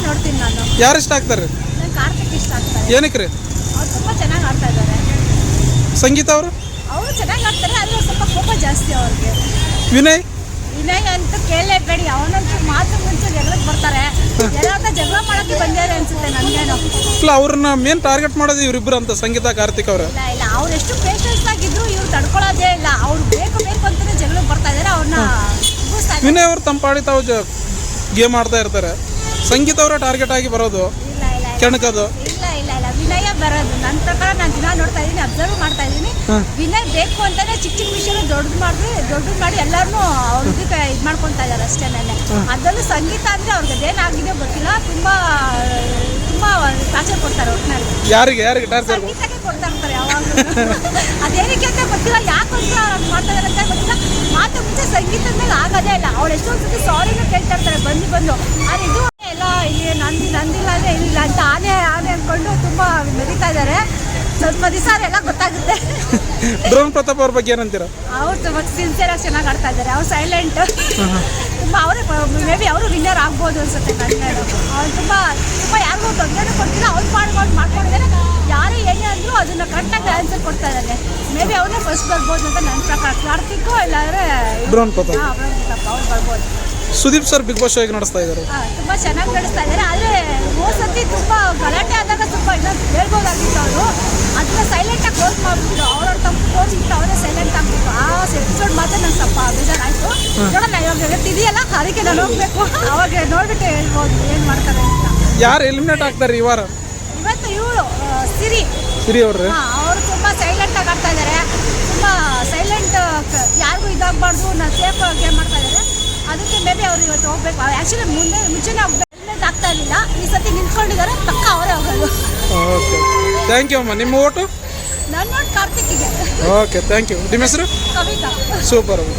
ನೋಡ್ತೀನಿ ನಾನು. ಯಾರು ಇಷ್ಟ ಆಗ್ತಾರೆ? ನಂಗೆ ಕಾರ್ತಿಕ್ ಇಷ್ಟ ಆಗ್ತಾರೆ. ಏನಕ್ಕೆ ರೀ? ಅವ್ರು ತುಂಬ ಚೆನ್ನಾಗಿ ಆಡ್ತಾ ಇದ್ದಾರೆ. ಸಂಗೀತ ಅವರು ಚೆನ್ನಾಗಿ ಆಡ್ತಾರೆ, ಆದರೆ ಸ್ವಲ್ಪ ಕೋಪ ಜಾಸ್ತಿ ಅವ್ರಿಗೆ. ವಿನಯ್ ಅಂತೂ ಕೇಳಲೇಬೇಡಿ, ಅವನಂತೂ ಮಾತು ಮುಂಚೆ ಜಗಳಕ್ಕೆ ಬರ್ತಾರೆ. ಎಲ್ಲ ಜಗಳ ಮಾಡೋಕ್ಕೆ ಬಂದಿದ್ದಾರೆ ಅನ್ಸುತ್ತೆ ನನಗೇನು. ಇಲ್ಲ, ಅವ್ರನ್ನ ಮೇನ್ ಟಾರ್ಗೆಟ್ ಮಾಡೋದು ಇವರಿಬ್ಬರು ಅಂತ, ಸಂಗೀತ ಕಾರ್ತಿಕ್ ಅವರು. ಇಲ್ಲ ಅವ್ರು ಎಷ್ಟು ಪೇಷನ್ಸ್ ಆಗಿದ್ರು ಇವ್ರು ತಡ್ಕೊಳ್ಳೋದೇ ಇಲ್ಲ. ಅವ್ರು ಬೇಕು ಅಂತಾನೆ ಜಗಳಕ್ಕೆ ಬರ್ತಾ ಇದ್ದಾರೆ. ಅವ್ರನ್ನ ವಿನಯ್ ಅವರು ತಂಪಾಡಿ ತಾವು ಗೇಮ್ ಆಡ್ತಾ ಇರ್ತಾರೆ. ಸಂಗೀತ ಅವರ ಟಾರ್ಗೆಟ್ ಆಗಿ ಬರೋದು ಕೆಣಕೋದು. ಇಲ್ಲ ವಿನಯ ಬರೋದು ನನ್ನ ಪ್ರಕಾರ. ನಾನು ದಿನ ನೋಡ್ತಾ ಇದ್ದೀನಿ, ಅಬ್ಸರ್ವ್ ಮಾಡ್ತಾ ಇದ್ದೀನಿ. ವಿನಯ್ ಬೇಕು ಅಂತಾನೆ ಚಿಕ್ಕ ವಿಷಯ ದೊಡ್ಡದು ಮಾಡಿ ಎಲ್ಲರನ್ನೂ ಅವ್ರಿಗೆ ಇದು ಮಾಡ್ಕೊತಾ ಇದ್ದಾರೆ ಅಷ್ಟೇನೆ. ಅದರಲ್ಲೂ ಸಂಗೀತ ಅಂದರೆ ಅವ್ರಿಗೆ ಅದೇನಾಗಿದೆ ಗೊತ್ತಿಲ್ಲ, ತುಂಬಾ ಟಾರ್ಚರ್ ಕೊಡ್ತಾರೆ. ಒಟ್ಟಿನಲ್ಲಿ ಯಾರಿಗೆ ಟಾರ್ಚರ್? ಸಂಗೀತಕ್ಕೆ ಕೊಡ್ತಾ ಇರ್ತಾರೆ ಯಾವಾಗ. ಅದೇನಕ್ಕೆ ಅಂತ ಗೊತ್ತಿಲ್ಲ, ಯಾಕಂದ್ರೆ ಅವ್ರು ಮಾಡ್ತಾ ಇದ್ದಾರೆ ಅಂತ ಗೊತ್ತಿಲ್ಲ. ಮಾತು ಮುಂಚೆ ಸಂಗೀತದ ಮೇಲೆ ಆಗೋದೇ ಇಲ್ಲ. ಅವ್ರು ಎಷ್ಟೊಂದು ಸತಿ ಸಾರಿನೂ ಕೇಳ್ತಾ ಇರ್ತಾರೆ ಬಂದು. ಆದರೆ ಇದು ಎಲ್ಲ ಇಲ್ಲಿ ನಂದಿಲ್ಲ ಅಂದರೆ ಇಲ್ಲ ಅಂತ ಆನೆ ಅಂದ್ಕೊಂಡು ತುಂಬ ಮೆರಿತಾ ಇದ್ದಾರೆ. ಸ್ವಲ್ಪ ದಿವಸ ಎಲ್ಲ ಗೊತ್ತಾಗುತ್ತೆ. ಡ್ರೋನ್ ಪ್ರತಾಪ್ ಅವ್ರ ಬಗ್ಗೆ ಏನಂತೀರ? ಅವ್ರು ತುಂಬ ಸಿನ್ಸಿಯರಾಗಿ ಚೆನ್ನಾಗಿ ಆಡ್ತಾ ಇದ್ದಾರೆ. ಅವ್ರು ಸೈಲೆಂಟ್. ತುಂಬ ಅವರೇ ಮೇ ಬಿ ಅವರು ವಿನ್ನರ್ ಆಗ್ಬೋದು ಅನ್ಸುತ್ತೆ ನನಗೆ. ಅವ್ರು ತುಂಬ ಯಾರಿಗೂ ತೊಂದರೆ ಕೊಡ್ತಿಲ್ಲ. ಅವ್ರು ಮಾಡ್ಕೊಂಡಿದ್ದಾರೆ. ಯಾರೇ ಏನೇ ಅಂದರೂ ಅದನ್ನು ಕರೆಕ್ಟಾಗಿ ಆನ್ಸರ್ ಕೊಡ್ತಾ ಇದ್ದಾರೆ. ಮೇ ಬಿ ಅವನೇ ಫಸ್ಟ್ ಬರ್ಬೋದು ಅಂತ ನನ್ನ ಪ್ರಕಾರ. ಕಾರ್ತಿಕ್ಕು ಇಲ್ಲಾಂದರೆ ಡ್ರೋನ್ ಪ್ರತಾಪ್ ಅವ್ರು ಬರ್ಬೋದು. ಸುದೀಪ್ ಸರ್ ಬಿಗ್ ಬಾಸ್ ಹೇಗೆ ನಡೆಸ್ತಾ ಇದ್ದಾರೆ? ತುಂಬ ಚೆನ್ನಾಗಿ ನಡೆಸ್ತಾ ಇದ್ದಾರೆ. ಆದರೆ ಹೋದ ಸತಿ ತುಂಬ ಗಲಾಟೆ ಆದಾಗ ಸ್ವಲ್ಪ ಇನ್ನೊಂದು ಹೇಳ್ಬೋದಾಗಿತ್ತು. ಅವರು ಅದನ್ನ ಸೈಲೆಂಟಾಗಿ ಕ್ಲೋಸ್ ಮಾಡಿಬಿಟ್ಟು ಅವ್ರ ತಪ್ಪು ತೋರಿಸ್ಬಿಟ್ಟು ಅವರೇ ಸೈಲೆಂಟ್ ಆಗಿಬಿಟ್ಟು ಆ ಎಪಿಸೋಡ್ ಮಾತ್ರ ನಂಗೆ ಸ್ವಲ್ಪ ಬೇಜಾರಾಯಿತು. ನೋಡೋಣ, ಇವಾಗ ಇದೆಯಲ್ಲ ಅದಕ್ಕೆ ನಾನು ಹೋಗ್ಬೇಕು. ಅವಾಗ ನೋಡ್ಬಿಟ್ಟು ಹೇಳ್ಬೋದು ಏನು ಮಾಡ್ತಾರೆ ಅಂತ. ಯಾರು ಎಲಿಮಿನೇಟ್ ಆಗ್ತಾರೆ ಈ ವಾರ? ಇವತ್ತು ಇವಳು ಸಿರಿ ಅವ್ರಿ. ಅವರು ತುಂಬ ಸೈಲೆಂಟಾಗಿ ಆಡ್ತಾ ಇದ್ದಾರೆ. ತುಂಬ ಸೈಲೆಂಟ್, ಯಾರಿಗೂ ಇದಾಗಬಾರ್ದು, ನಾನು ಸೇಫ್ ಗೇಮ್ ಮಾಡ್ತಾ ಇದ್ದಾರೆ. ಅದಕ್ಕೆ ಮೇ ಬಿ ಅವ್ರು ಇವತ್ತು ಹೋಗ್ಬೇಕು. ಆ್ಯಕ್ಚುಲಿ ಮುಂಚೆನೇ ಹೆಲ್ಮೆಟ್ ಆಗ್ತಾ ಇರಲಿಲ್ಲ. ಈ ಸತಿ ನಿಂತ್ಕೊಂಡಿದ್ದಾರೆ, ಪಕ್ಕ ಅವರೇ ಹೋಗೋದು. ಓಕೆ, ಥ್ಯಾಂಕ್ ಯು ಅಮ್ಮ. ನಿಮ್ಮ ಓಟು? ನನ್ನ ಓಟ್ ಕಾರ್ತಿಕ್ಗೆ. Okay, thank you. ನಿಮ್ಮ ಹೆಸರು? ಕವಿತಾ. ಸೂಪರ್.